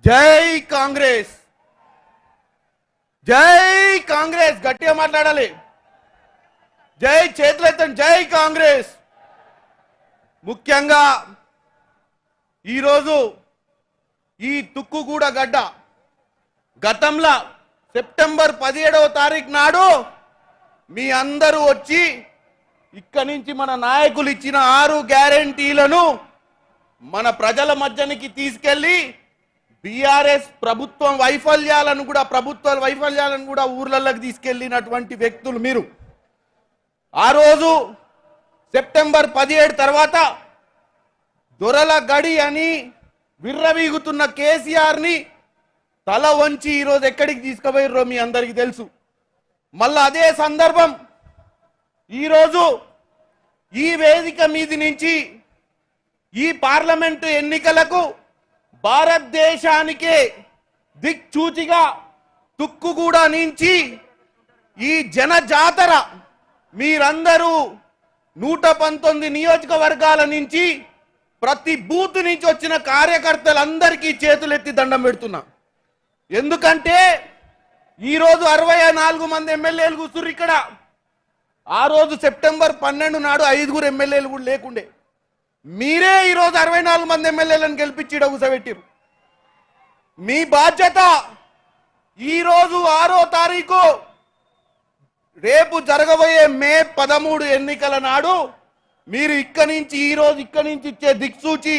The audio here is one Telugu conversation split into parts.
జై కాంగ్రెస్, జై కాంగ్రెస్. గట్టిగా మాట్లాడాలి. జై చేతులెత్తండి. జై కాంగ్రెస్. ముఖ్యంగా ఈరోజు ఈ తుక్కుగూడ గడ్డ గతంలో సెప్టెంబర్ 17వ తారీఖు నాడు మీ అందరూ వచ్చి ఇక్కడి నుంచి మన నాయకులు ఇచ్చిన 6 గ్యారెంటీలను మన ప్రజల మధ్యనికి తీసుకెళ్లి బీఆర్ఎస్ ప్రభుత్వ వైఫల్యాలను కూడా ఊర్లలోకి తీసుకెళ్లినటువంటి వ్యక్తులు మీరు. ఆ రోజు సెప్టెంబర్ 17 తర్వాత దొరల గడి అని విర్రవీగుతున్న కేసీఆర్ని తల వంచి ఈరోజు ఎక్కడికి తీసుకుపోయారో మీ అందరికీ తెలుసు. మళ్ళా అదే సందర్భం ఈరోజు ఈ వేదిక మీది నుంచి ఈ పార్లమెంటు ఎన్నికలకు భారతదేశానికే దిక్చూచిగా తుక్కుగూడ నుంచి ఈ జనజాతర మీరందరూ 119 నియోజకవర్గాల నుంచి ప్రతి బూత్ నుంచి వచ్చిన కార్యకర్తలందరికీ చేతులెత్తి దండం పెడుతున్నా. ఎందుకంటే ఈరోజు 64 మంది ఎమ్మెల్యేలు కూర్చున్నారు ఇక్కడ. ఆ రోజు సెప్టెంబర్ 12 నాడు 5 ఎమ్మెల్యేలు కూడా లేకుండే. మీరే ఈరోజు 64 మంది ఎమ్మెల్యేలను గెలిపించి కూర్చోబెట్టారు. మీ బాధ్యత ఈరోజు 6వ తారీఖు రేపు జరగబోయే మే 13 ఎన్నికల నాడు మీరు ఇక్కడి నుంచి ఇచ్చే దిక్సూచి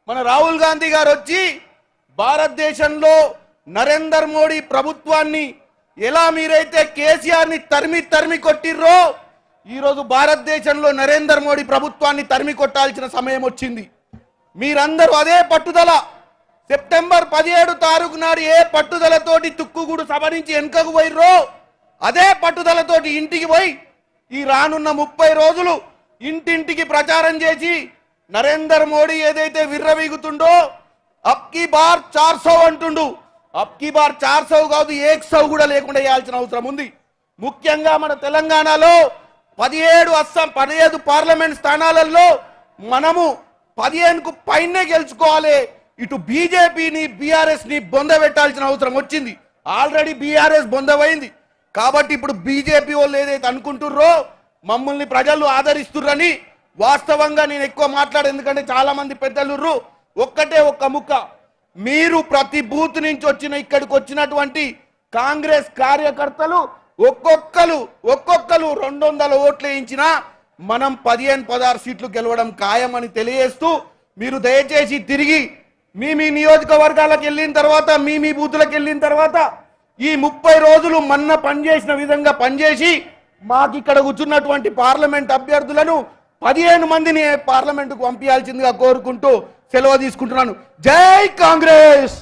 మన రాహుల్ గాంధీ గారు వచ్చి భారతదేశంలో నరేంద్ర మోడీ ప్రభుత్వాన్ని ఎలా మీరైతే కేసీఆర్ని తరిమి కొట్టిర్రో ఈరోజు భారతదేశంలో నరేంద్ర మోడీ ప్రభుత్వాన్ని తరిమి కొట్టాల్సిన సమయం వచ్చింది. మీరందరూ అదే పట్టుదల సెప్టెంబర్ 17 తారీఖు నాడు ఏ పట్టుదలతోటి తుక్కుగూడు సభ నుంచి వెనుకకు పోయిర్రో అదే పట్టుదలతోటి ఇంటికి పోయి ఈ రానున్న 30 రోజులు ఇంటింటికి ప్రచారం చేసి నరేంద్ర మోడీ ఏదైతే విర్రవీగుతుండో అబ్కి బార్ 400 అంటుండు. అబ్కి బార్ 400 కాదు 100 కూడా లేకుండా చేయాల్సిన అవసరం ఉంది. ముఖ్యంగా మన తెలంగాణలో 15 పార్లమెంట్ స్థానాలలో మనము 15కు పైనే గెలుచుకోవాలి. ఇటు బీజేపీని బీఆర్ఎస్ని బొందబెట్టాల్సిన అవసరం వచ్చింది. ఆల్రెడీ బీఆర్ఎస్ బొందవైంది కాబట్టి ఇప్పుడు బీజేపీ వాళ్ళు ఏదైతే అనుకుంటుర్రో మమ్మల్ని ప్రజలు ఆదరిస్తుర్రని వాస్తవంగా నేను ఎక్కువ మాట్లాడే, ఎందుకంటే చాలా మంది పెద్దలు ఒక్క ముక్క మీరు ప్రతి బూత్ నుంచి ఇక్కడికి వచ్చినటువంటి కాంగ్రెస్ కార్యకర్తలు ఒక్కొక్కరు 200 ఓట్లు వేయించినా మనం 15-16 సీట్లు గెలవడం ఖాయమని తెలియజేస్తూ మీరు దయచేసి తిరిగి మీ నియోజకవర్గాలకు వెళ్ళిన తర్వాత మీ బూతులకు వెళ్ళిన తర్వాత ఈ 30 రోజులు మన్న పనిచేసిన విధంగా పనిచేసి మాకు ఇక్కడ కూర్చున్నటువంటి పార్లమెంట్ అభ్యర్థులను 15 మందిని పార్లమెంటుకు పంపించాల్సిందిగా కోరుకుంటూ సెలవు తీసుకుంటున్నాను. జై కాంగ్రెస్.